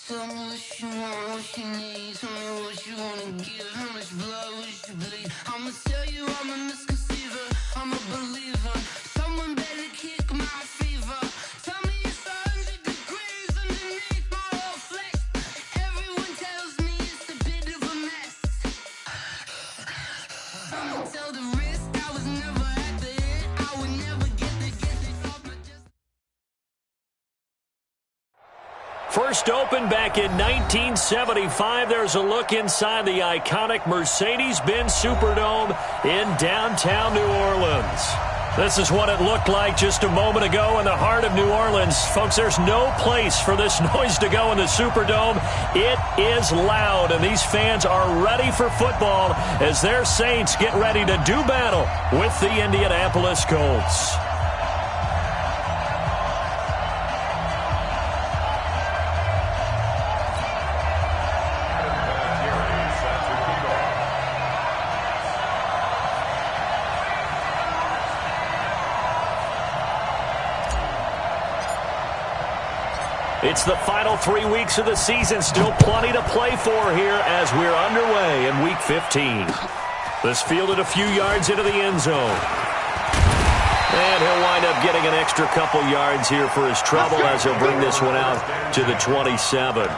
Tell me what you want, what you need. Tell me what you wanna give. How much blood would you bleed? I'ma tell you I'm a misconceiver. I'm a believer. Someone better kick my fever. Tell me it's 100 degrees underneath my whole flesh. Everyone tells me it's a bit of a mess. I'ma tell the risk I was never at the end. I would never get it off my chest. First opened back in 1975. There's a look inside the iconic Mercedes-Benz Superdome in downtown New Orleans. This is what it looked like just a moment ago in the heart of New Orleans. Folks, there's no place for this noise to go in the Superdome. It is loud, and these fans are ready for football as their Saints get ready to do battle with the Indianapolis Colts. It's the final 3 weeks of the season. Still plenty to play for here as we're underway in Week 15. This fielded a few yards into the end zone. And he'll wind up getting an extra couple yards here for his trouble as he'll bring this one out to the 27.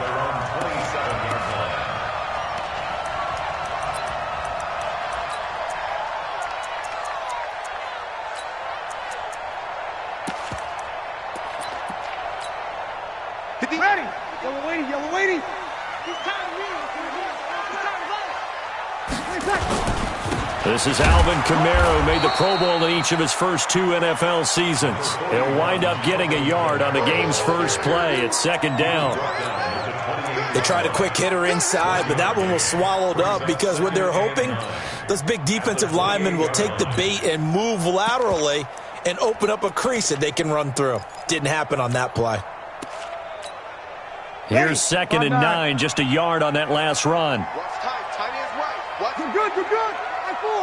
Ready. Yellow waiting. This is Alvin Kamara, who made the Pro Bowl in each of his first 2 NFL seasons. He'll wind up getting a yard on the game's first play. It's second down. They tried a quick hitter inside, but that one was swallowed up because what they're hoping, those big defensive linemen will take the bait and move laterally and open up a crease that they can run through. Didn't happen on that play. Here's second and 9, just a yard on that last run. You're good.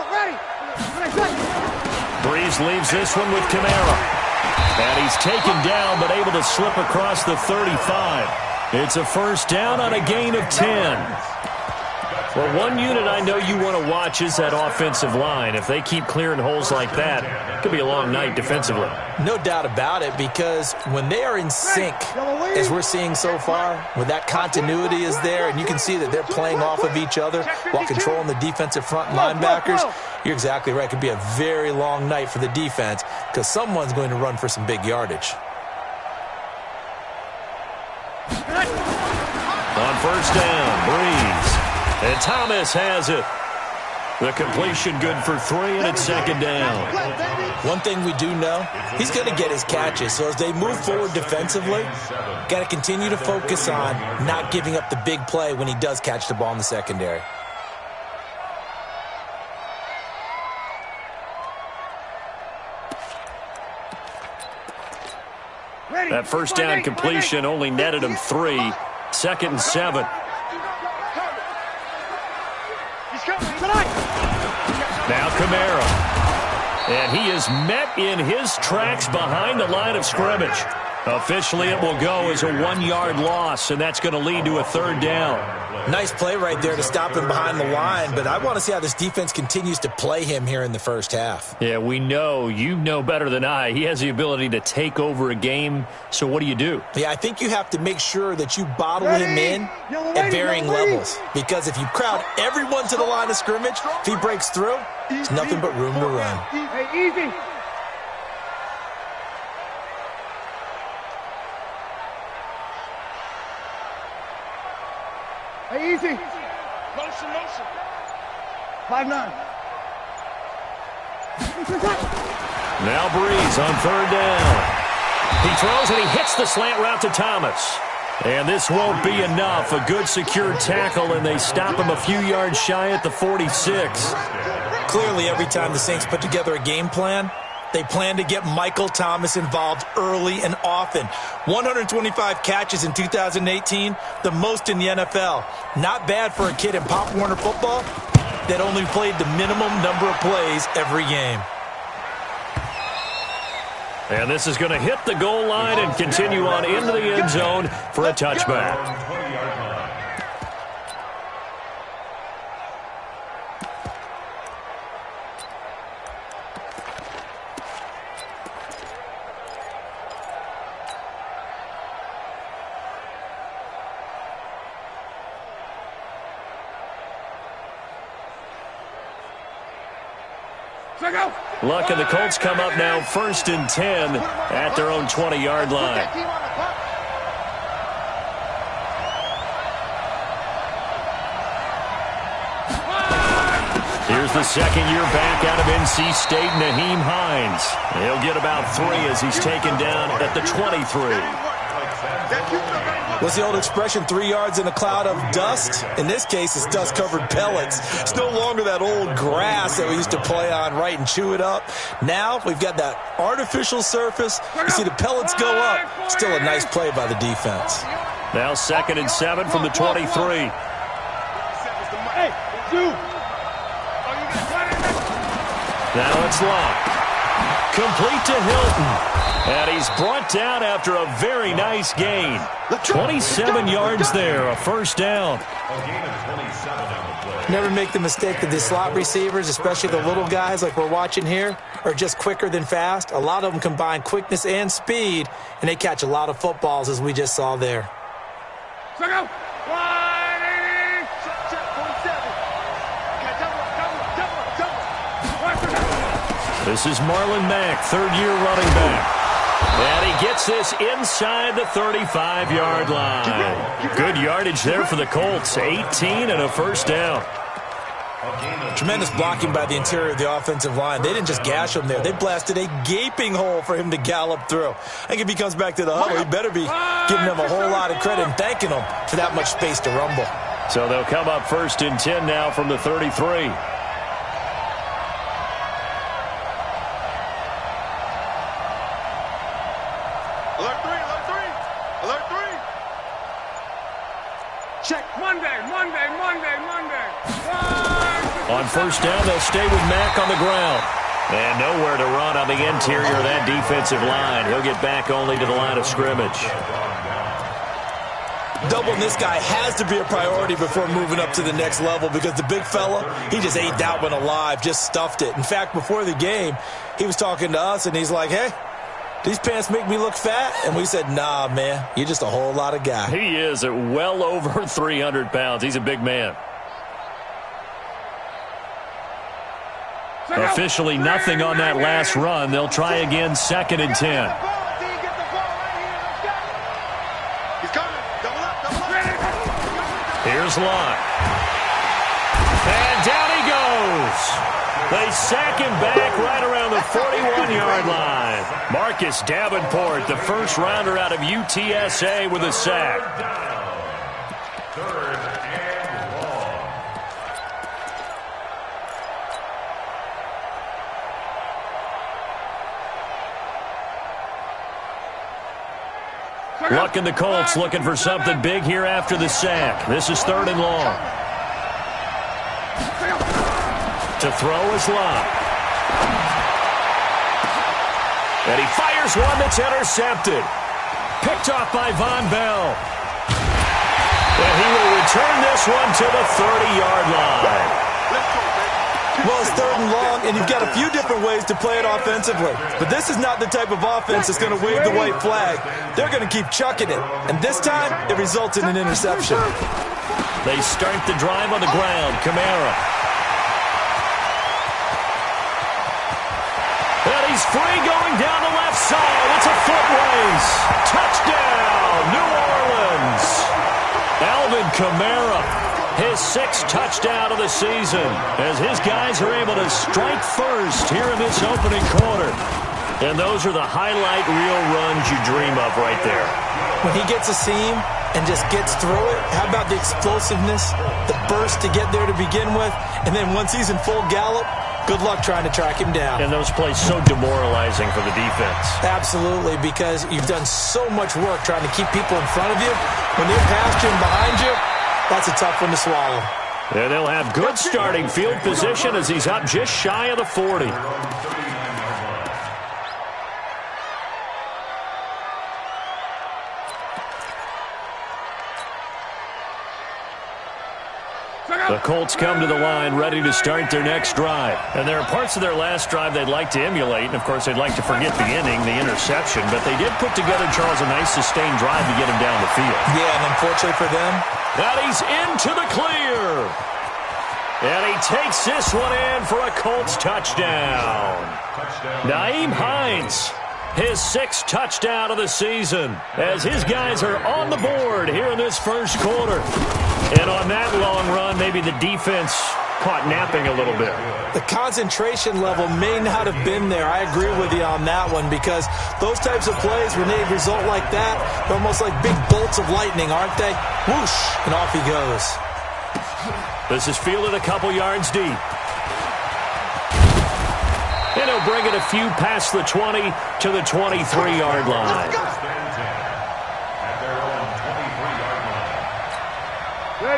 Ready. Breeze leaves this one with Kamara. And he's taken down, but able to slip across the 35. It's a first down on a gain of 10. Well, one unit I know you want to watch is that offensive line. If they keep clearing holes like that, it could be a long night defensively. No doubt about it, because when they are in sync, as we're seeing so far, when that continuity is there, and you can see that they're playing off of each other while controlling the defensive front linebackers, you're exactly right. It could be a very long night for the defense because someone's going to run for some big yardage. On first down, Breeze. And Thomas has it. The completion good for 3, and it's second down. One thing we do know, he's going to get his catches. So as they move forward defensively, got to continue to focus on not giving up the big play when he does catch the ball in the secondary. That first down completion only netted him 3. Second and 7. Now Kamara. And he is met in his tracks behind the line of scrimmage. Officially, it will go as a 1-yard loss, and that's going to lead to a third down. Nice play right there to stop him behind the line, but I want to see how this defense continues to play him here in the first half. Yeah, we know. You know better than I. He has the ability to take over a game, so what do you do? Yeah, I think you have to make sure that you bottle him in at varying levels, because if you crowd everyone to the line of scrimmage, if he breaks through, there's nothing but room to run. Hey, easy. Hey, easy. Motion. 5-9. Now Breeze on third down. He throws and he hits the slant route to Thomas. And this won't be enough. A good secure tackle, and they stop him a few yards shy at the 46. Clearly, every time the Saints put together a game plan, They plan to get Michael Thomas involved early and often. 125 catches in 2018, the most in the NFL. Not bad for a kid in Pop Warner football that only played the minimum number of plays every game. And this is going to hit the goal line and continue on into the end zone for a touchback. Luck and the Colts come up now 1st and 10 at their own 20-yard line. Here's the second-year back out of NC State, Nyheim Hines. He'll get about 3 as he's taken down at the 23. What's the old expression, 3 yards in a cloud of dust? In this case, it's dust-covered pellets. It's no longer that old grass that we used to play on, right, and chew it up. Now we've got that artificial surface. You see the pellets go up. Still a nice play by the defense. Now 2nd and 7 from the 23. Now it's Locke. Complete to Hilton. And he's brought down after a very nice gain. 27 yards there, a first down. Never make the mistake that the slot receivers, especially the little guys like we're watching here, are just quicker than fast. A lot of them combine quickness and speed, and they catch a lot of footballs, as we just saw there. This is Marlon Mack, 3rd-year running back. And he gets this inside the 35-yard line. Good yardage there for the Colts. 18 and a first down. Tremendous blocking by the interior of the offensive line. They didn't just gash him there. They blasted a gaping hole for him to gallop through. I think if he comes back to the huddle, he better be giving them a whole lot of credit and thanking them for that much space to rumble. So they'll come up 1st and 10 now from the 33. On first down, they'll stay with Mack on the ground. And nowhere to run on the interior of that defensive line. He'll get back only to the line of scrimmage. Doubling this guy has to be a priority before moving up to the next level because the big fella, he just ate that one alive, just stuffed it. In fact, before the game, he was talking to us, and he's like, hey, these pants make me look fat? And we said, nah, man, you're just a whole lot of guy. He is at well over 300 pounds. He's a big man. Officially nothing on that last run. They'll try again 2nd and 10. Here's Locke. And down he goes. They sack him back right around the 41-yard line. Marcus Davenport, the first rounder out of UTSA, with a sack. Luck and the Colts looking for something big here after the sack. This is 3rd and long. To throw is Locke. And he fires one that's intercepted. Picked off by Von Bell. And he will return this one to the 30-yard line. Well, it's 3rd and long, and you've got a few different ways to play it offensively. But this is not the type of offense that's going to wave the white flag. They're going to keep chucking it. And this time, it results in an interception. They start the drive on the ground. Kamara. And he's free going down the left side. It's a foot race. Touchdown, New Orleans. Alvin Kamara. His 6th touchdown of the season as his guys are able to strike first here in this opening quarter. And those are the highlight reel runs you dream of right there. When he gets a seam and just gets through it, how about the explosiveness, the burst to get there to begin with, and then once he's in full gallop, Good luck trying to track him down. And those plays so demoralizing for the defense. Absolutely, because you've done so much work trying to keep people in front of you. When they're past you and behind you, that's a tough one to swallow. And they'll have good starting field position as he's up just shy of the 40. The Colts come to the line ready to start their next drive. And there are parts of their last drive they'd like to emulate. And, of course, they'd like to forget the inning, the interception. But they did put together, Charles, a nice sustained drive to get him down the field. Yeah, and unfortunately for them, that he's into the clear. And he takes this one in for a Colts touchdown. Nyheim Hines, his 6th touchdown of the season, as his guys are on the board here in this first quarter. And on that long run, maybe the defense caught napping a little bit. The concentration level may not have been there. I agree with you on that one, because those types of plays, when they result like that, they're almost like big bolts of lightning, aren't they? Whoosh, and off he goes. This is fielded a couple yards deep. And he'll bring it a few past the 20 to the 23-yard line.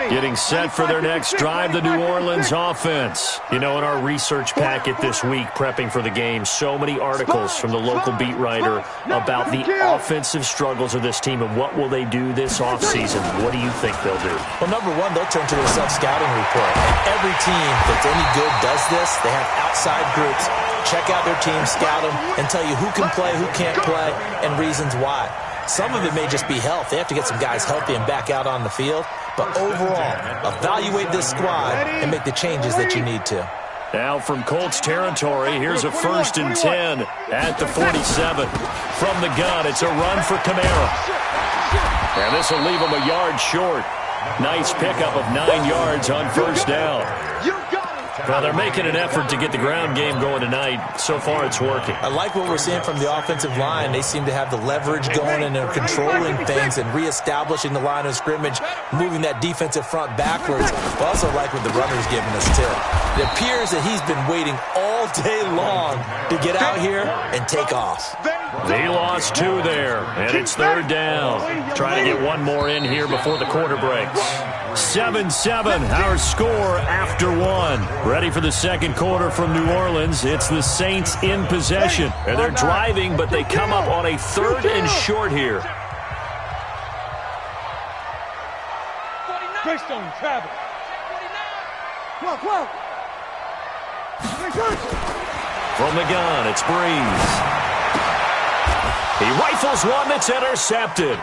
Getting set for their next drive, the New Orleans offense. You know, in our research packet this week, prepping for the game, so many articles from the local beat writer about the offensive struggles of this team and what will they do this offseason. What do you think they'll do? Well, number one, they'll turn to their self-scouting report. And every team that's any good does this. They have outside groups. Check out their team, scout them, and tell you who can play, who can't play, and reasons why. Some of it may just be health. They have to get some guys healthy and back out on the field. But overall, evaluate this squad and make the changes that you need to. Now from Colts territory, here's a 1st and 10 at the 47. From the gun, it's a run for Kamara. And this will leave him a yard short. Nice pickup of 9 yards on 1st down. Well, they're making an effort to get the ground game going tonight. So far, it's working. I like what we're seeing from the offensive line. They seem to have the leverage going, and they're controlling things and reestablishing the line of scrimmage, moving that defensive front backwards. But also like what the runner's giving us, too. It appears that he's been waiting all day long to get out here and take off. He lost 2 there, and it's 3rd down. Trying to get one more in here before the quarter breaks. 7-7, our score after 1. Ready for the second quarter from New Orleans. It's the Saints in possession. And they're driving, but they come up on a 3rd and short here. Greystone, travel. From the gun, it's Breeze. He rifles one that's intercepted.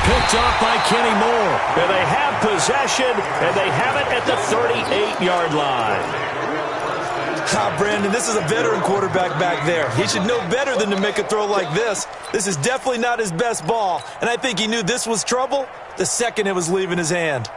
Picked off by Kenny Moore. And they have possession, and they have it at the 38-yard line. Brandon, this is a veteran quarterback back there. He should know better than to make a throw like this. This is definitely not his best ball, and I think he knew this was trouble the second it was leaving his hand.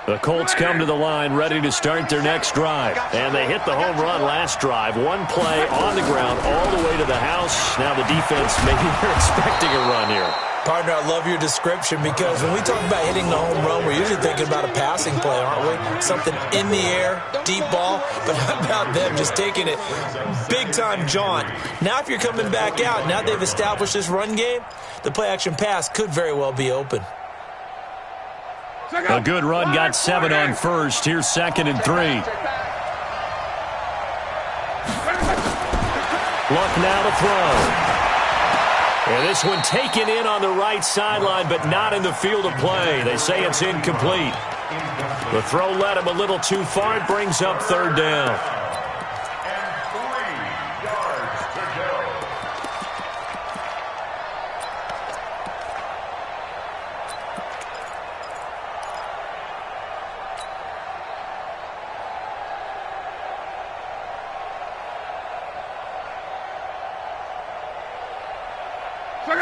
The Colts come to the line ready to start their next drive. And they hit the home run last drive. One play on the ground all the way to the house. Now the defense, maybe they're expecting a run here. Partner, I love your description, because when we talk about hitting the home run, we're usually thinking about a passing play, aren't we? Something in the air, deep ball. But how about them just taking it big-time jaunt? Now if you're coming back out, now they've established this run game, the play-action pass could very well be open. A good run, got 7 on 1st. Here's 2nd and 3. Luck now to throw. And this one taken in on the right sideline, but not in the field of play. They say it's incomplete. The throw led him a little too far. It brings up 3rd down.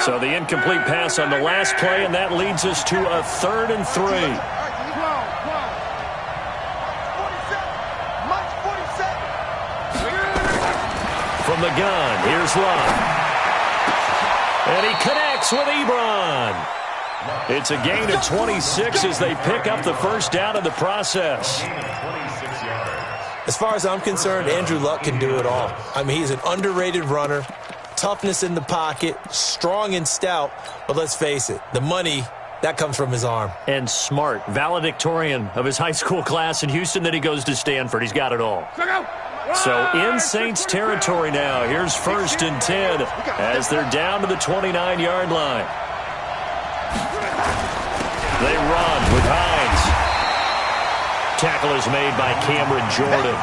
So the incomplete pass on the last play, and that leads us to a 3rd and 3. From the gun, here's Luck. And he connects with Ebron. It's a gain of 26 as they pick up the first down in the process. As far as I'm concerned, Andrew Luck can do it all. I mean, he's an underrated runner, toughness in the pocket, strong and stout, but let's face it, the money, that comes from his arm. And smart, valedictorian of his high school class in Houston, then he goes to Stanford. He's got it all. So in Saints territory now, here's 1st and 10 as they're down to the 29-yard line. They run with Hines. Tackle is made by Cameron Jordan.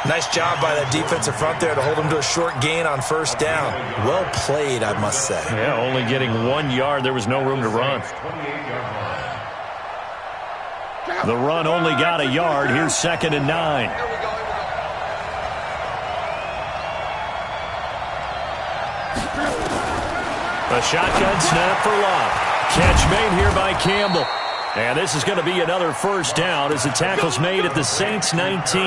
Nice job by that defensive front there to hold him to a short gain on 1st down. Well played, I must say. Yeah, only getting 1 yard. There was no room to run. The run only got a yard. Here's 2nd and 9. A shotgun snap for Locke. Catch made here by Campbell. And this is going to be another 1st down as the tackle's made at the Saints 19.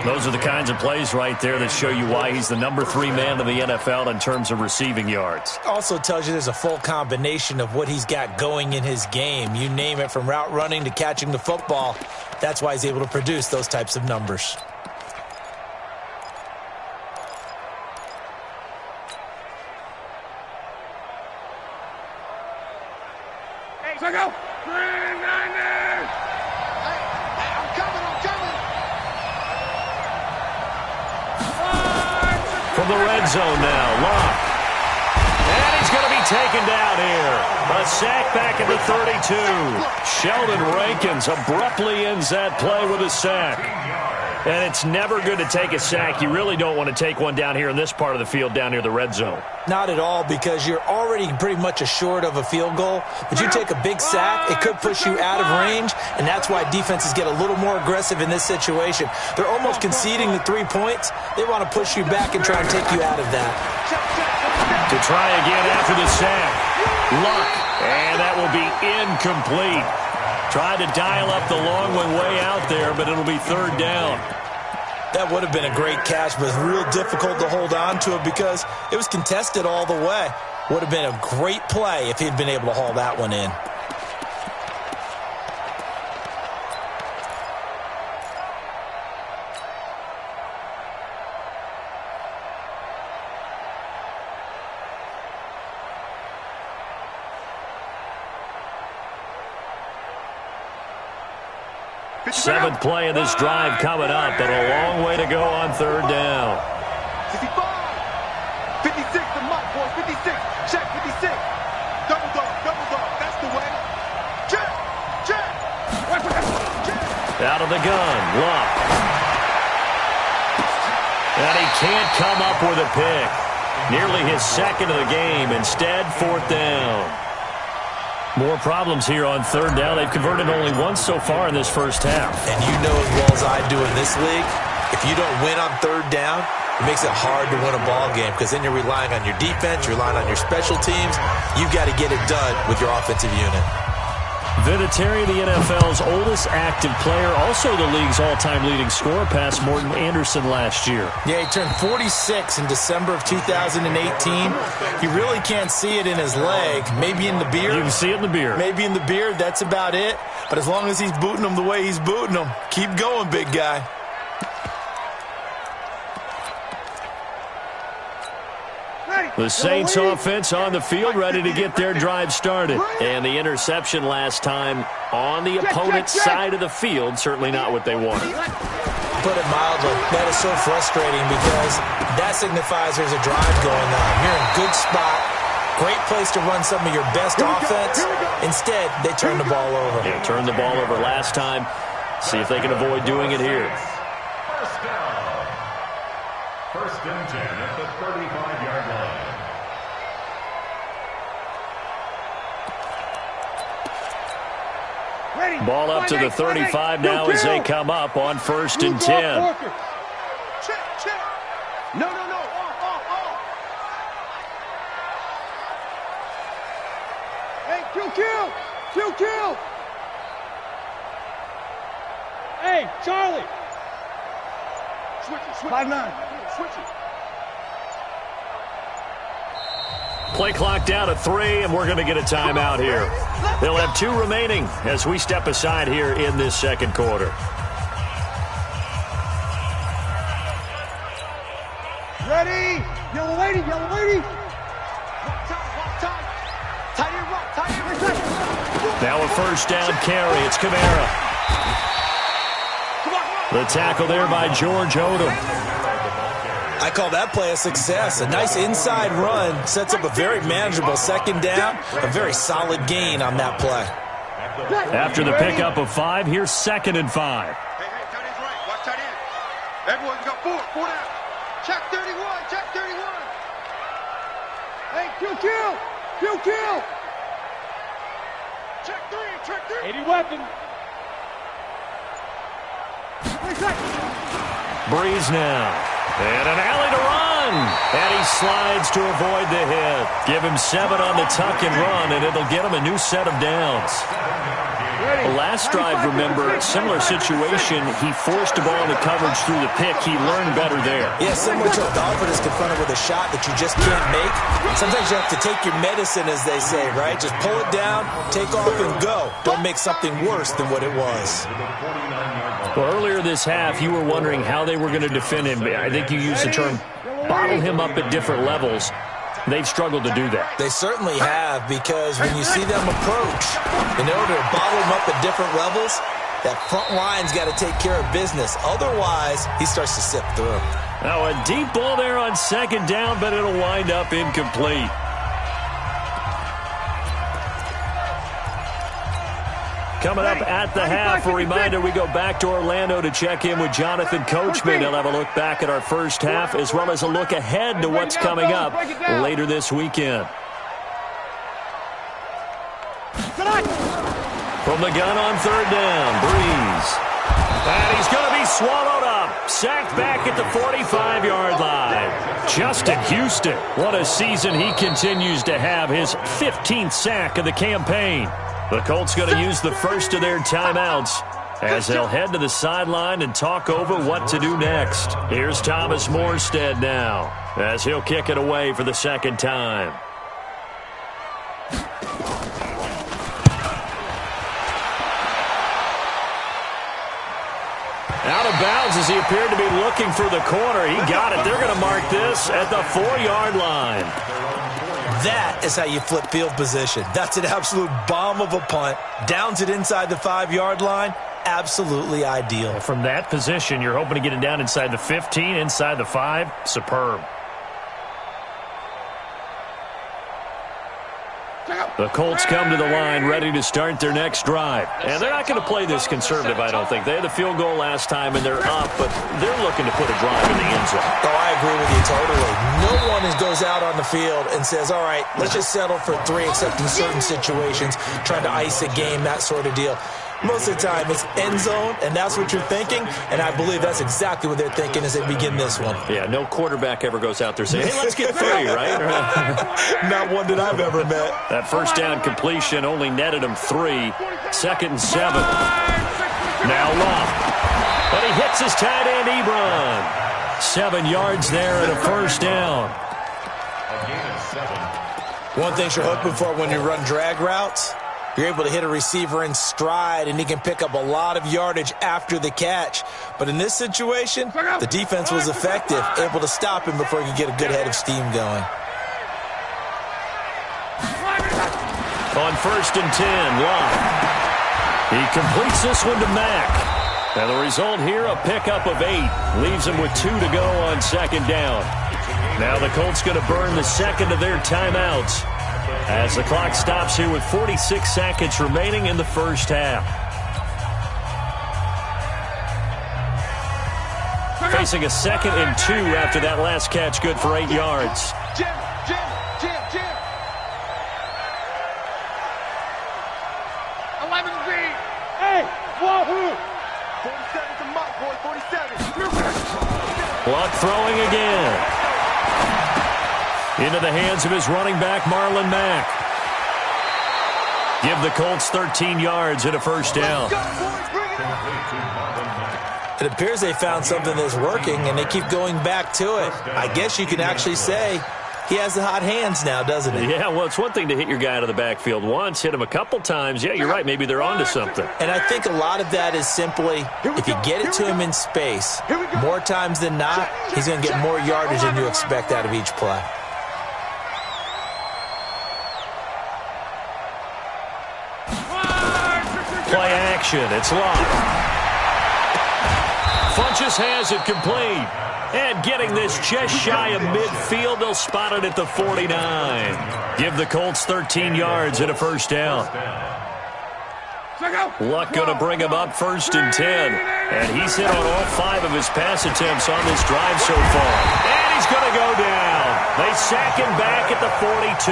Those are the kinds of plays right there that show you why he's the number 3 man in the NFL in terms of receiving yards. Also tells you there's a full combination of what he's got going in his game. You name it, from route running to catching the football. That's why he's able to produce those types of numbers. Go! 390! I'm coming! From the red zone now, Locke. And he's going to be taken down here. A sack back at the 32. Sheldon Rankins abruptly ends that play with a sack. And it's never good to take a sack. You really don't want to take one down here in this part of the field down near the red zone. Not at all, because you're already pretty much assured of a field goal. But you take a big sack, it could push you out of range, and that's why defenses get a little more aggressive in this situation. They're almost conceding the 3 points. They want to push you back and try and take you out of that. To try again after the sack. Luck, and that will be incomplete. Tried to dial up the long one way out there, but it'll be 3rd down. That would have been a great catch, but it's real difficult to hold on to it because it was contested all the way. Would have been a great play if he'd been able to haul that one in. Seventh play of this drive coming up, but a long way to go on 3rd down. 55, 56, the mark, boys, 56, check, 56. Double dog, that's the way. Check. Out of the gun, Luck. And he can't come up with a pick. Nearly his 2nd of the game. Instead, 4th down. More problems here on 3rd down. They've converted only once so far in this first half. And you know as well as I do in this league, if you don't win on 3rd down, it makes it hard to win a ball game because then you're relying on your defense, you're relying on your special teams. You've got to get it done with your offensive unit. Vinatieri, the NFL's oldest active player, also the league's all-time leading scorer, past Morton Anderson last year. Yeah, he turned 46 in December of 2018. You really can't see it in his leg. Maybe in the beard. You can see it in the beard. Maybe in the beard. That's about it. But as long as he's booting them the way he's booting them, keep going, big guy. The Saints offense on the field, ready to get their drive started. And the interception last time on the opponent's side of the field, certainly not what they wanted. Put it mildly, that is so frustrating because that signifies there's a drive going on. You're in a good spot, great place to run some of your best offense. Instead, they turn the ball over. Yeah, turned the ball over last time. See if they can avoid doing it here. First down. 1st and 10 at the 35-yard line. Ball up to the 35 now as they come up on 1st and 10. Check. No. Hey, Q. Hey, Charlie. Switch it. 5-9. Switch it. Play clock down to 3, and we're going to get a timeout here. They'll have 2 remaining as we step aside here in this second quarter. Ready? Yellow lady, yellow lady. Now a first down carry. It's Kamara. The tackle there by George Odom. I call that play a success. A nice inside run sets up a very manageable second down. A very solid gain on that play. After the pickup of 5, here's 2nd and 5. Hey, tight end's right. Watch tight end. Everyone's got 4 down. Check 31, check 31. Hey, kill. Check 3. 80 weapon. Breeze now. And an alley to run. And he slides to avoid the hit. Give him 7 on the tuck and run, and it'll get him a new set of downs. Last drive, remember, similar situation. He forced a ball into coverage through the pick. He learned better there. Yeah, similar to a golfer that's confronted with a shot that you just can't make. Sometimes you have to take your medicine, as they say, right? Just pull it down, take off, and go. Don't make something worse than what it was. Well, earlier this half, you were wondering how they were going to defend him. I think you used the term bottle him up at different levels. They've struggled to do that. They certainly have, because when you see them approach, in order to bottle them up at different levels, that front line's got to take care of business. Otherwise, he starts to sift through. Now a deep ball there on 2nd down, but it'll wind up incomplete. Coming up at the half, a reminder, we go back to Orlando to check in with Jonathan Coachman. He'll have a look back at our first half, as well as a look ahead to what's coming up later this weekend. From the gun on 3rd down, Breeze. And he's going to be swallowed up. Sacked back at the 45-yard line. Justin Houston, what a season he continues to have. His 15th sack of the campaign. The Colts going to use the first of their timeouts as they'll head to the sideline and talk over what to do next. Here's Thomas Morstead now as he'll kick it away for the 2nd time. Out of bounds as he appeared to be looking for the corner. He got it. They're going to mark this at the 4-yard line. That is how you flip field position. That's an absolute bomb of a punt. Downs it inside the 5-yard line. Absolutely ideal. From that position, you're hoping to get it down inside the 15, inside the 5. Superb. The Colts come to the line ready to start their next drive. And they're not going to play this conservative, I don't think. They had the field goal last time, and they're up, but they're looking to put a drive in the end zone. Oh, I agree with you totally. No one goes out on the field and says, all right, let's just settle for 3, except in certain situations, trying to ice a game, that sort of deal. Most of the time, it's end zone, and that's what you're thinking, and I believe that's exactly what they're thinking as they begin this one. Yeah, no quarterback ever goes out there saying, hey, let's get 3, right? Not one that I've ever met. That first down completion only netted him 3. 2nd and 7. Now Love. But he hits his tight end, Ebron. 7 yards there and a first down. One thing you're hoping for when you run drag routes, you're able to hit a receiver in stride, and he can pick up a lot of yardage after the catch. But in this situation, the defense was effective, able to stop him before he could get a good head of steam going. On 1st and 10, Love. He completes this one to Mack. And the result here, a pickup of 8. Leaves him with 2 to go on 2nd down. Now the Colts going to burn the 2nd of their timeouts as the clock stops here with 46 seconds remaining in the first half. Facing a 2nd and 2 after that last catch, good for 8 yards. Jim. 11 green. Hey, wahoo! 47's a mutt, boy, 47. Clock throwing again. Into the hands of his running back, Marlon Mack. Give the Colts 13 yards and a first down. It appears they found something that's working, and they keep going back to it. I guess you can actually say he has the hot hands now, doesn't he? Yeah, well, it's one thing to hit your guy out of the backfield once, hit him a couple times. Yeah, you're right. Maybe they're onto something. And I think a lot of that is simply, if you get it to him in space, more times than not, he's going to get more yardage than you expect out of each play. Play action. It's locked. Funchess has it complete. And getting this just shy of midfield, they'll spot it at the 49. Give the Colts 13 yards and a first down. Luck going to bring him up 1st and 10. And he's hit on all 5 of his pass attempts on this drive so far. And he's going to go down. They sack him back at the 42.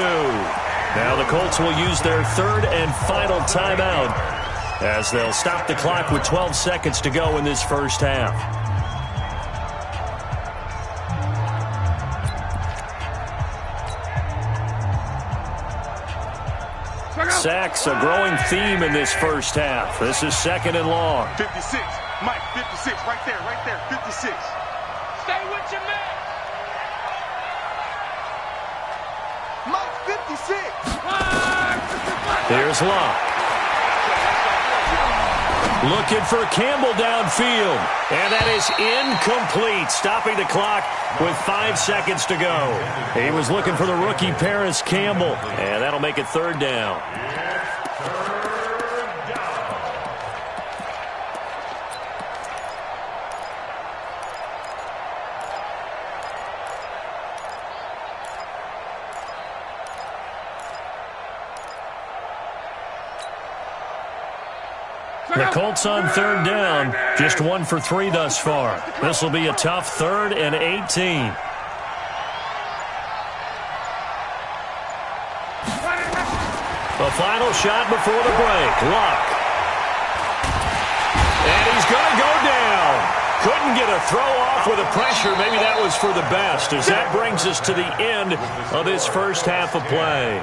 Now the Colts will use their 3rd and final timeout as they'll stop the clock with 12 seconds to go in this first half. Sacks a growing theme in this first half. This is 2nd and long. 56. Mike, 56. Right there. 56. Stay with your man. Mike, 56. Here's Locke. Looking for Campbell downfield. And that is incomplete. Stopping the clock with 5 seconds to go. He was looking for the rookie Paris Campbell. And that'll make it 3rd down. The Colts on 3rd down, just 1 for 3 thus far. This will be a tough 3rd and 18. The final shot before the break. Luck. And he's going to go down. Couldn't get a throw off with the pressure. Maybe that was for the best, as that brings us to the end of this first half of play.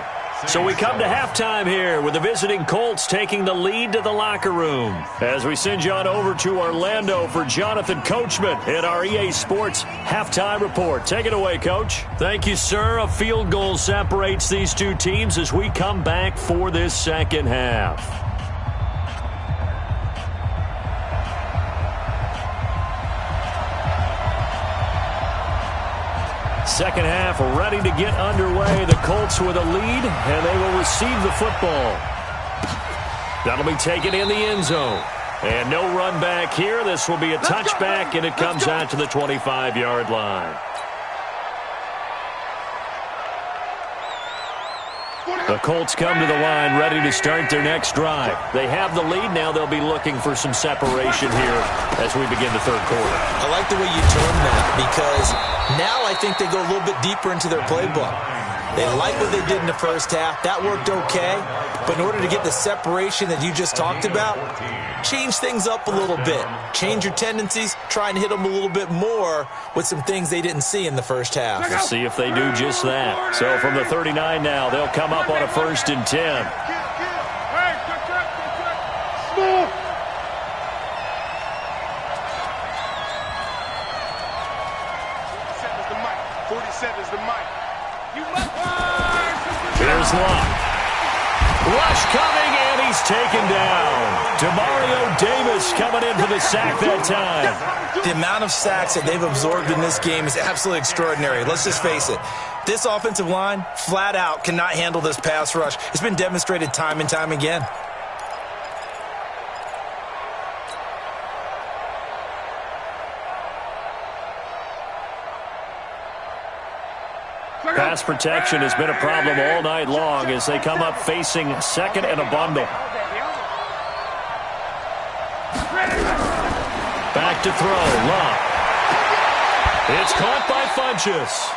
So we come to halftime here with the visiting Colts taking the lead to the locker room. As we send you on over to Orlando for Jonathan Coachman in our EA Sports Halftime Report. Take it away, Coach. Thank you, sir. A field goal separates these two teams as we come back for this second half. Second half ready to get underway. The Colts with a lead, and they will receive the football. That'll be taken in the end zone. And no run back here. This will be a touchback, and it comes out to the 25-yard line. The Colts come to the line ready to start their next drive. They have the lead. Now they'll be looking for some separation here as we begin the third quarter. I like the way you term that, because now I think they go a little bit deeper into their playbook. They like what they did in the first half. That worked okay. But in order to get the separation that you just talked about, change things up a little bit. Change your tendencies. Try and hit them a little bit more with some things they didn't see in the first half. We'll see if they do just that. So from the 39 now, they'll come up on a 1st and 10. Small. 47's the mic. Here's Locke. Rush coming, and he's taken down. Demario Davis coming in for the sack that time. The amount of sacks that they've absorbed in this game is absolutely extraordinary. Let's just face it. This offensive line, flat out, cannot handle this pass rush. It's been demonstrated time and time again. Pass protection has been a problem all night long as they come up facing 2nd and a bundle. Back to throw. Locke. It's caught by Funchess.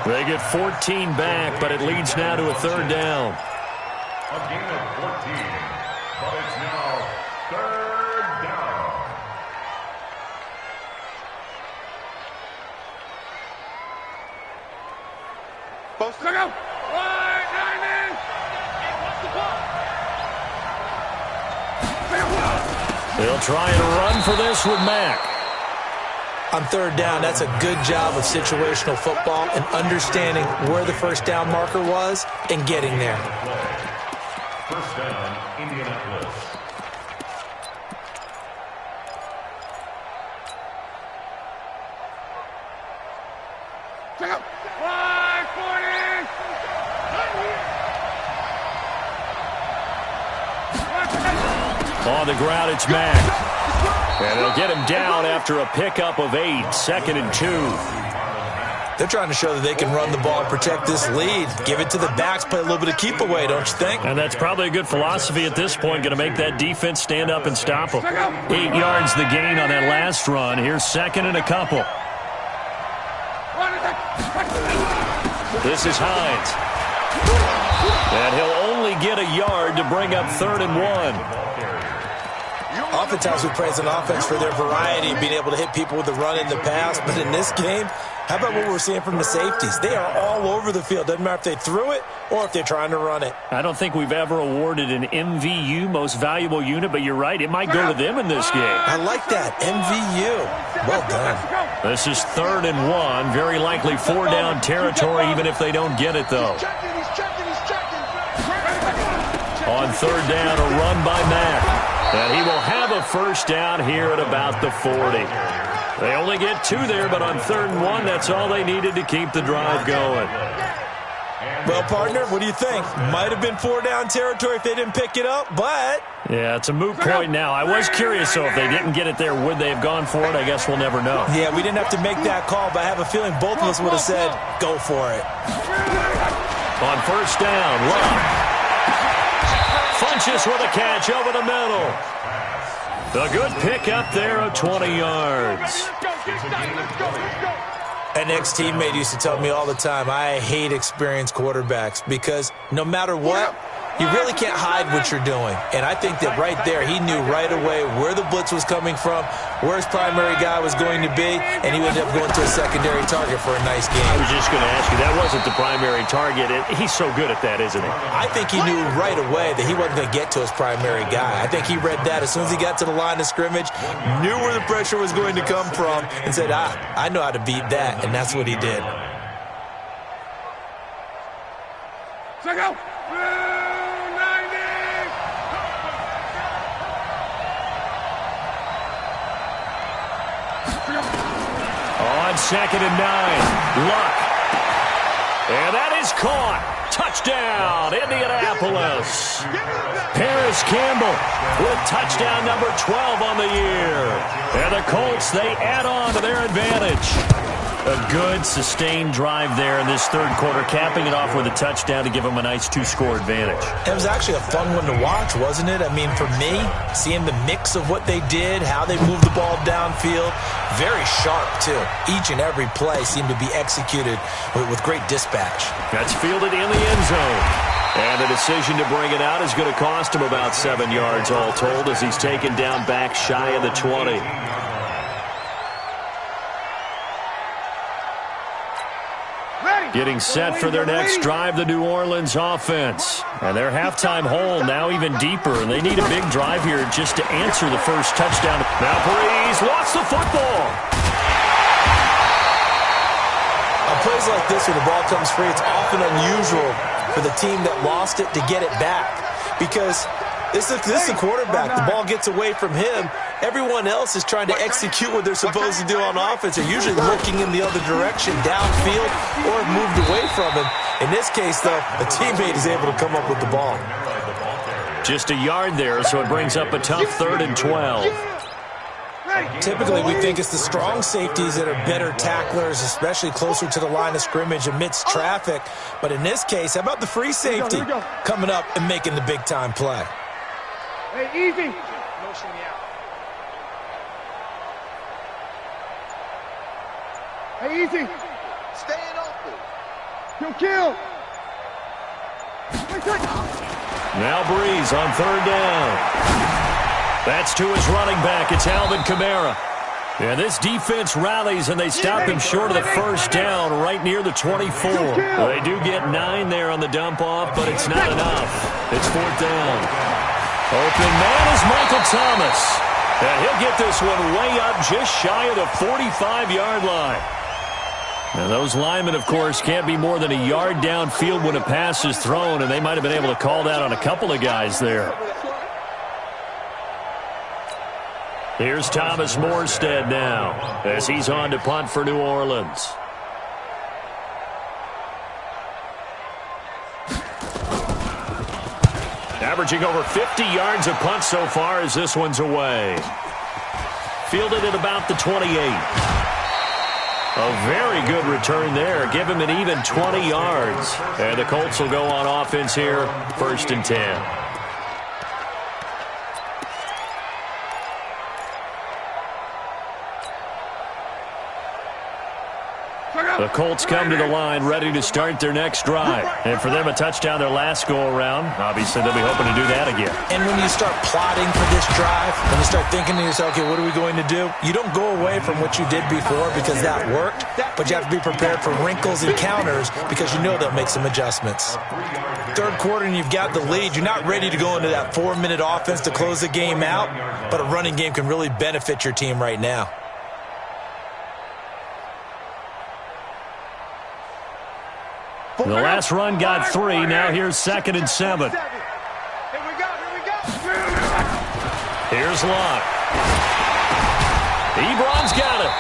They get 14 back, but it leads now to a 3rd down. A gain of 14, but it's now 3rd down. Post to go. They'll try and run for this with Mack. On third down, that's a good job of situational football and understanding where the first down marker was and getting there. First down, Indianapolis. Check out. 540. On the ground, it's Mack. And they'll get him down after a pickup of 8, 2nd and 2. They're trying to show that they can run the ball and protect this lead. Give it to the backs, play a little bit of keep away, don't you think? And that's probably a good philosophy at this point, going to make that defense stand up and stop them. 8 yards the gain on that last run. Here's 2nd and a couple. This is Hines. And he'll only get a yard to bring up 3rd and 1. Oftentimes we praise an offense for their variety, being able to hit people with the run in the pass. But in this game, how about what we're seeing from the safeties? They are all over the field. Doesn't matter if they threw it or if they're trying to run it. I don't think we've ever awarded an MVU, most valuable unit, but you're right. It might go to them in this game. I like that. MVU. Well done. This is 3rd and 1. Very likely 4-down territory, even if they don't get it, though. On 3rd down, a run by Mack. And he will have a first down here at about the 40. They only get 2 there, but on 3rd and 1, that's all they needed to keep the drive going. Well, partner, what do you think? Might have been 4-down territory if they didn't pick it up, but... Yeah, it's a moot point now. I was curious, so if they didn't get it there, would they have gone for it? I guess we'll never know. Yeah, we didn't have to make that call, but I have a feeling both of us would have said, go for it. On 1st down, Love. Funches with a catch over the middle. A good pick up there of 20 yards. An ex-teammate used to tell me all the time, I hate experienced quarterbacks because no matter what, you really can't hide what you're doing. And I think that right there, he knew right away where the blitz was coming from, where his primary guy was going to be, and he ended up going to a secondary target for a nice game. I was just going to ask you, that wasn't the primary target. He's so good at that, isn't he? I think he knew right away that he wasn't going to get to his primary guy. I think he read that as soon as he got to the line of scrimmage, knew where the pressure was going to come from, and said, I know how to beat that, and that's what he did. Check out. On 2nd and 9, Luck. And that is caught. Touchdown, Indianapolis. Paris Campbell with touchdown number 12 on the year. And the Colts, they add on to their advantage. A good, sustained drive there in this 3rd quarter, capping it off with a touchdown to give them a nice 2-score advantage. It was actually a fun one to watch, wasn't it? I mean, for me, seeing the mix of what they did, how they moved the ball downfield, very sharp, too. Each and every play seemed to be executed with great dispatch. That's fielded in the end zone. And the decision to bring it out is going to cost him about 7 yards all told as he's taken down back shy of the 20. Getting set for their next drive, the New Orleans offense. And their halftime hole now even deeper, and they need a big drive here just to answer the first touchdown. Now Breeze lost the football. On plays like this where the ball comes free, it's often unusual for the team that lost it to get it back because this is the quarterback. The ball gets away from him. Everyone else is trying to execute what they're supposed to do on offense. They're usually looking in the other direction, downfield, or moved away from him. In this case, though, a teammate is able to come up with the ball. Just a yard there, so it brings up a tough 3rd and 12. Typically, we think it's the strong safeties that are better tacklers, especially closer to the line of scrimmage amidst traffic. But in this case, how about the free safety coming up and making the big-time play? Hey, easy. Hey, easy. Staying open. Kill. Now Breeze on 3rd down. That's to his running back. It's Alvin Kamara. And this defense rallies, and they stop him short of the first down right near the 24. They do get 9 there on the dump-off, but it's not enough. It's 4th down. Open man is Michael Thomas. And he'll get this one way up just shy of the 45-yard line. Now, those linemen, of course, can't be more than a yard downfield when a pass is thrown, and they might have been able to call that on a couple of guys there. Here's Thomas Morstead now as he's on to punt for New Orleans. Averaging over 50 yards a punt so far as this one's away. Fielded at about the 28. A very good return there. Give him an even 20 yards. And the Colts will go on offense here, 1st and 10. The Colts come to the line ready to start their next drive. And for them, a touchdown their last go-around. Obviously, they'll be hoping to do that again. And when you start plotting for this drive, when you start thinking to yourself, okay, what are we going to do? You don't go away from what you did before because that worked, but you have to be prepared for wrinkles and counters because you know they'll make some adjustments. 3rd quarter and you've got the lead. You're not ready to go into that 4-minute offense to close the game out, but a running game can really benefit your team right now. The last run got 3. Now here's 2nd and 7. Here we go. Here's Locke. Ebron's got it.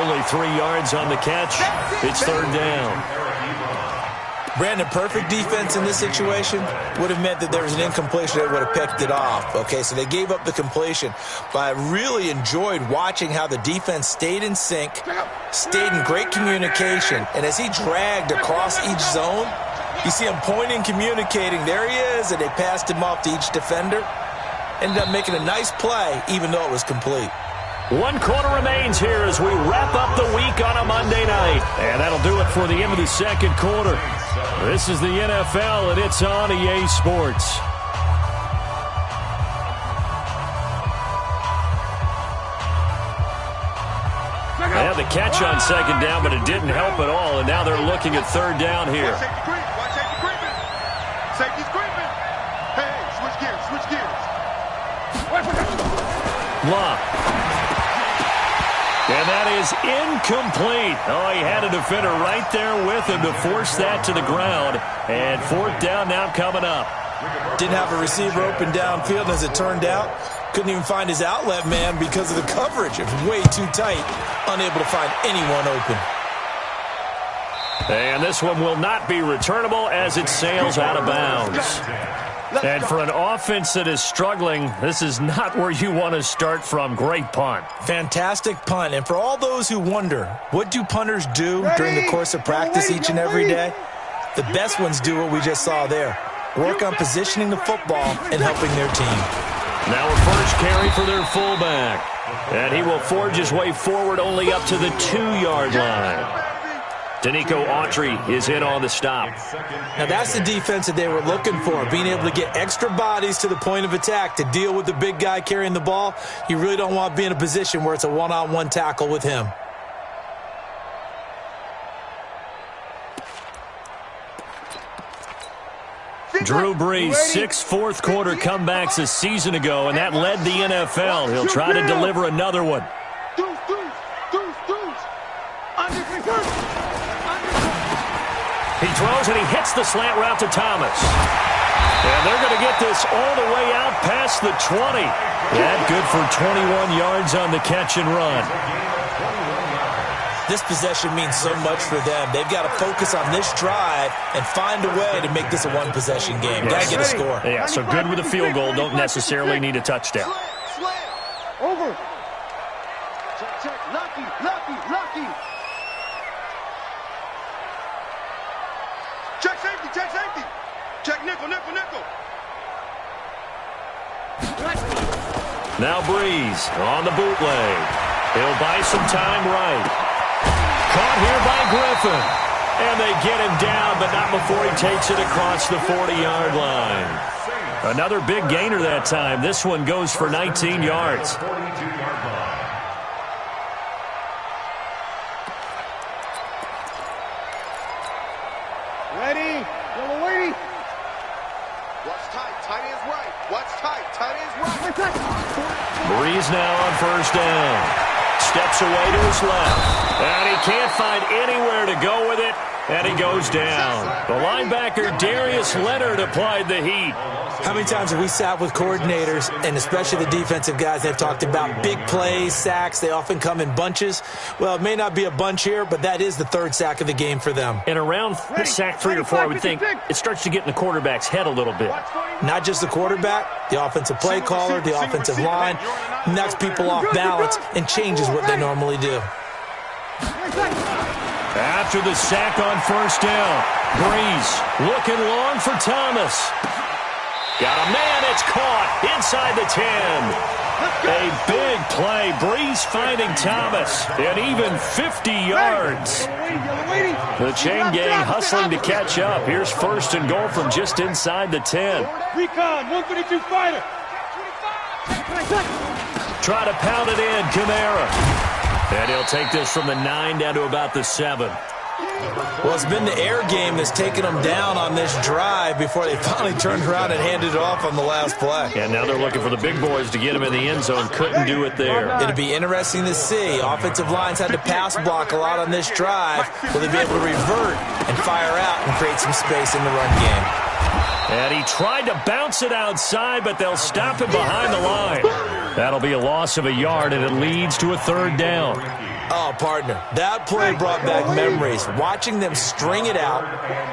Only 3 yards on the catch. It's 3rd down. Brandon, perfect defense in this situation would have meant that there was an incompletion. They would have picked it off. Okay, so they gave up the completion. But I really enjoyed watching how the defense stayed in sync, stayed in great communication. And as he dragged across each zone, you see him pointing, communicating. There he is, and they passed him off to each defender. Ended up making a nice play, even though it was complete. 1 quarter remains here as we wrap up the week on a Monday night. And that'll do it for the end of the 2nd quarter. This is the NFL, and it's on EA Sports. They had the catch on 2nd down, but it didn't help at all, and now they're looking at 3rd down here. Safety's creeping. Hey, switch gears. Locke. And that is incomplete. Oh, he had a defender right there with him to force that to the ground. And 4th down now coming up. Didn't have a receiver open downfield, as it turned out. Couldn't even find his outlet man because of the coverage. It was way too tight. Unable to find anyone open. And this one will not be returnable as it sails out of bounds. And for an offense that is struggling, this is not where you want to start from. Great punt. Fantastic punt. And for all those who wonder, what do punters do during the course of practice each and every day? The best ones do what we just saw there. Work on positioning the football and helping their team. Now a first carry for their fullback. And he will forge his way forward only up to the 2-yard line. Danico Autry is in on the stop. Now that's the defense that they were looking for, being able to get extra bodies to the point of attack to deal with the big guy carrying the ball. You really don't want to be in a position where it's a one-on-one tackle with him. Drew Brees, 6 fourth-quarter comebacks a season ago, and that led the NFL. He'll try to deliver another one. He throws and he hits the slant route to Thomas. And they're going to get this all the way out past the 20. That good for 21 yards on the catch and run. This possession means so much for them. They've got to focus on this drive and find a way to make this a one-possession game. Got to get a score. Yeah, so good with a field goal. Don't necessarily need a touchdown. Over. Check. Lucky. Check safety. Check nickel. Now Breeze on the bootleg. He'll buy some time right. Caught here by Griffin. And they get him down, but not before he takes it across the 40-yard line. Another big gainer that time. This one goes for 19 yards. Ready. Yellow lady. What's tight? Tight is right. What's tight? Tight is right. Breeze now on first down. Steps away to his left. And he can't find anywhere to go with it. And he goes down. The linebacker, Darius Leonard, applied the heat. How many times have we sat with coordinators, and especially the defensive guys, they've talked about big plays, sacks. They often come in bunches. Well, it may not be a bunch here, but that is the third sack of the game for them. And around sack 3 or 4, I would think it starts to get in the quarterback's head a little bit. Not just the quarterback, the offensive play caller, the offensive line, knocks people off balance and changes what they normally do. After the sack on first down, Breeze looking long for Thomas. Got a man, it's caught inside the 10. A big play, Breeze finding Thomas, and even 50 yards. The chain gang hustling to catch up. Here's first and goal from just inside the 10. Recon, 152 fighter. Try to pound it in, Kamara. And he'll take this from the 9 down to about the 7. Well, it's been the air game that's taken them down on this drive before they finally turned around and handed it off on the last play. And now they're looking for the big boys to get him in the end zone. Couldn't do it there. It'll be interesting to see. Offensive lines had to pass block a lot on this drive. Will they be able to revert and fire out and create some space in the run game? And he tried to bounce it outside, but they'll stop him behind the line. That'll be a loss of a yard, and it leads to a third down. Oh, partner, that play brought back memories. Watching them string it out,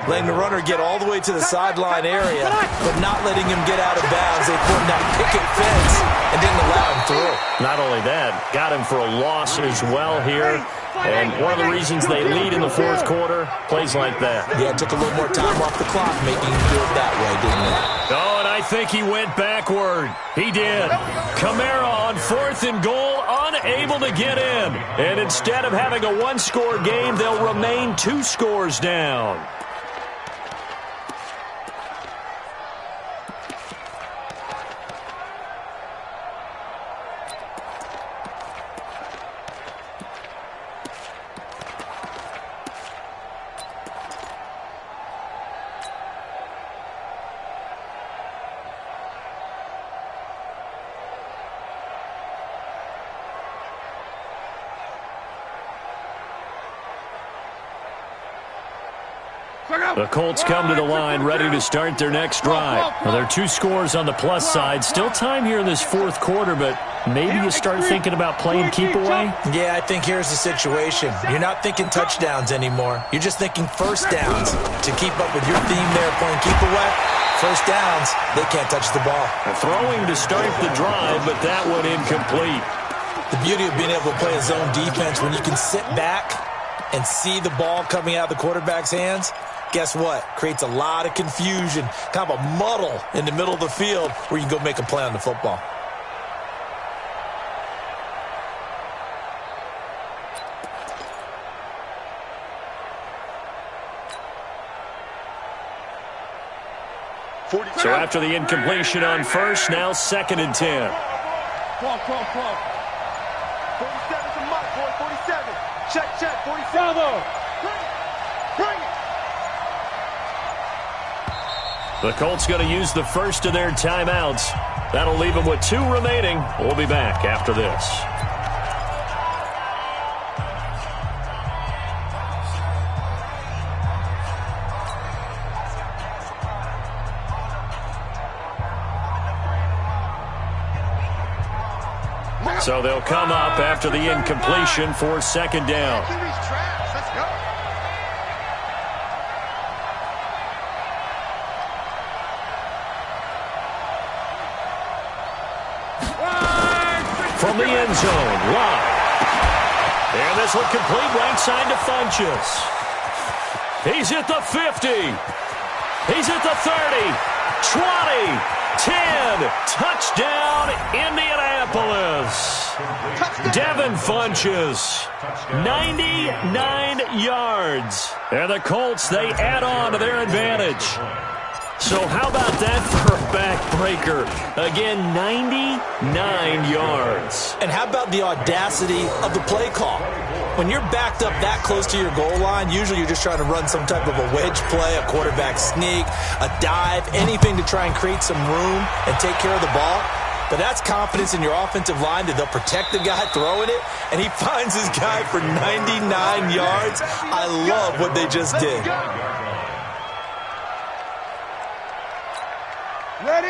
letting the runner get all the way to the sideline area, but not letting him get out of bounds. They put that picket fence and didn't allow him through. Not only that, got him for a loss as well here. And one of the reasons they lead in the fourth quarter, plays like that. Yeah, it took a little more time off the clock making him do it that way, didn't it? Oh, and I think he went backward. He did. Kamara on fourth and goal, unable to get in. And instead of having a one-score game, they'll remain 2 scores down. The Colts come to the line ready to start their next drive. Well, there are 2 scores on the plus side. Still time here in this fourth quarter, but maybe you start thinking about playing keep away? Yeah, I think here's the situation. You're not thinking touchdowns anymore. You're just thinking first downs. To keep up with your theme there, playing keep away, first downs, they can't touch the ball. Throwing to start the drive, but that one incomplete. The beauty of being able to play a zone defense when you can sit back and see the ball coming out of the quarterback's hands, guess what? Creates a lot of confusion, kind of a muddle in the middle of the field where you can go make a play on the football. So after the incompletion on first, now 2nd and 10. 47's a mark, boy. 47. Check. 47. Bring it. The Colts going to use the first of their timeouts. That'll leave them with 2 remaining. We'll be back after this. So they'll come up after the incompletion for 2nd down. Let's go. From the end zone, Lott. And this one complete right side to Funchess. He's at the 50. He's at the 30. 20. 10. Touchdown, Indianapolis. Devin Funchess. 99 yards. And the Colts, they add on to their advantage. So how about that for a backbreaker? Again, 99 yards. And how about the audacity of the play call? When you're backed up that close to your goal line, usually you're just trying to run some type of a wedge play, a quarterback sneak, a dive, anything to try and create some room and take care of the ball. But that's confidence in your offensive line that they'll protect the guy throwing it, and he finds his guy for 99 yards. I love what they just did.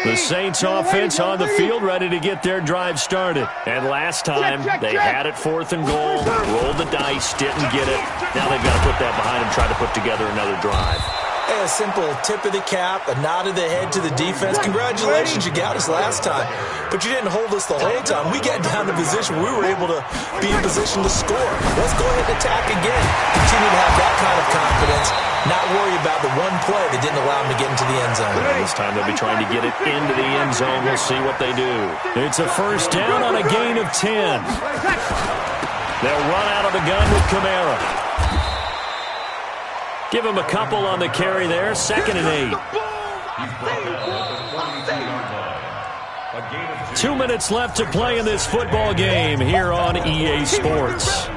The Saints offense on the field, ready to get their drive started. And last time, they had it 4th and goal, rolled the dice, didn't get it. Now they've got to put that behind them, try to put together another drive. Hey, a simple tip of the cap, a nod of the head to the defense. Congratulations, you got us last time. But you didn't hold us the whole time. We got down to position where we were able to be in position to score. Let's go ahead and attack again. Continue to have that kind of confidence. Not worry about the one play that didn't allow them to get into the end zone. This time they'll be trying to get it into the end zone. We'll see what they do. It's a first down on a gain of 10. They'll run out of the gun with Kamara. Give him a couple on the carry there. 2nd and 8. 2 minutes left to play in this football game here on EA Sports.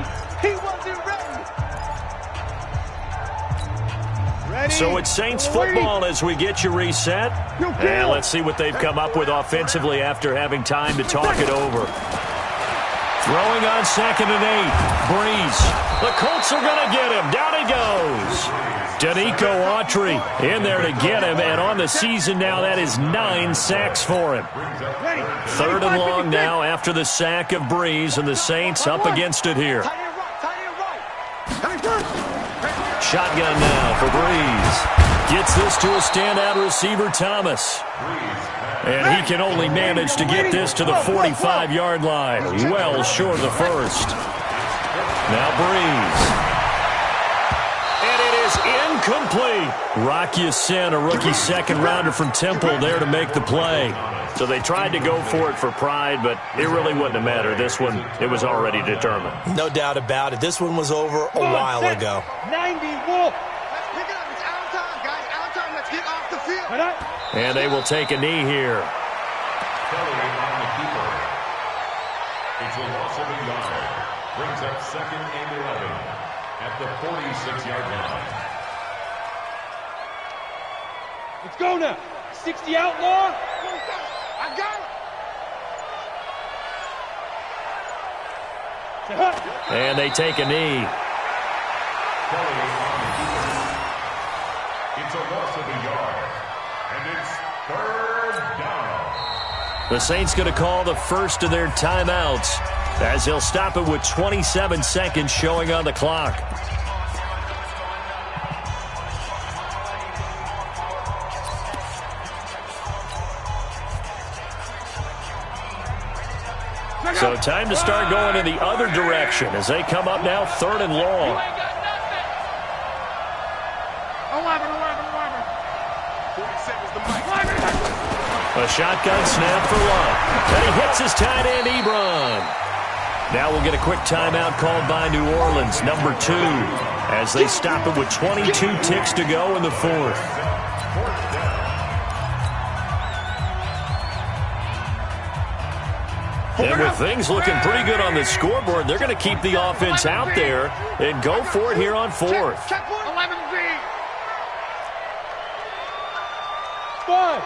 So it's Saints football as we get you reset. And let's see what they've come up with offensively after having time to talk it over. Throwing on 2nd and 8. Breeze. The Colts are going to get him. Down he goes. Danico Autry in there to get him. And on the season now, that is 9 sacks for him. 3rd and long now after the sack of Breeze. And the Saints up against it here. Shotgun now for Breeze. Gets this to a standout receiver, Thomas. And he can only manage to get this to the 45-yard line. Well short of the first. Now Breeze. And it is incomplete. Rock Ya-Sin, a rookie second-rounder from Temple, there to make the play. So they tried to go for it for pride, but it really wouldn't have mattered. This one, it was already determined. No doubt about it. This one was over a while ago. 90, Wolf. Pick it up. It's out of time, guys. Out of time. Let's get off the field. And they will take a knee here. Kelly on the keeper. It's a loss of a yard. Brings up 2nd and 11 at the 46-yard line. Let's go now. 60 outlaw. I got it. And they take a knee. Kelly on the keeper. It's a loss of a yard. And it's 3rd down. The Saints going to call the first of their timeouts as they'll stop it with 27 seconds showing on the clock. So time to start going in the other direction as they come up now 3rd and long. 47's the mic. A shotgun snap for Love. And he hits his tight end, Ebron. Now we'll get a quick timeout called by New Orleans, number 2, as they stop it with 22 ticks to go in the 4th. And with things looking pretty good on the scoreboard, they're going to keep the offense out there and go for it here on 4th. Check 11B. 5.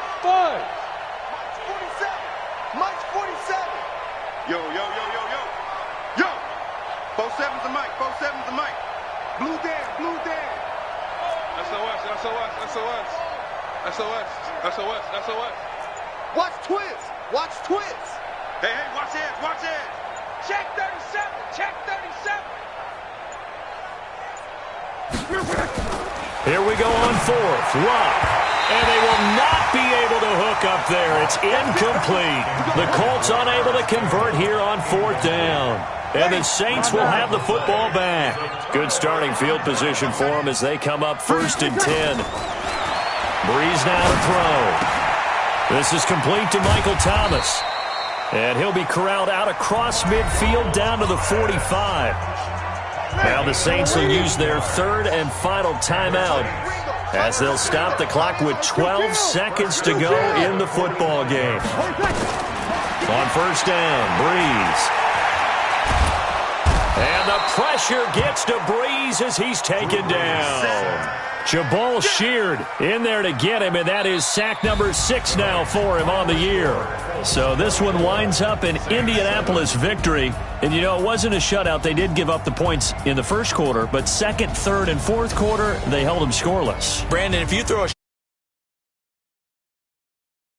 Mike's 47. Yo. 47's the mic. 47's the mic. Blue Dan. SOS. Watch twist. Hey, watch edge. Check 37. Here we go on 4th. Love. And they will not be able to hook up there. It's incomplete. The Colts unable to convert here on 4th down. And the Saints will have the football back. Good starting field position for them as they come up 1st and 10. Breeze now to throw. This is complete to Michael Thomas. And he'll be corralled out across midfield down to the 45. Now the Saints will use their 3rd and final timeout as they'll stop the clock with 12 seconds to go in the football game. On 1st down, Breeze. And the pressure gets to Breeze as he's taken down. Jabal Sheard in there to get him, and that is sack number 6 now for him on the year. So this one winds up an Indianapolis victory. And, you know, it wasn't a shutout. They did give up the points in the first quarter, but second, third, and fourth quarter, they held them scoreless. Brandon, if you throw a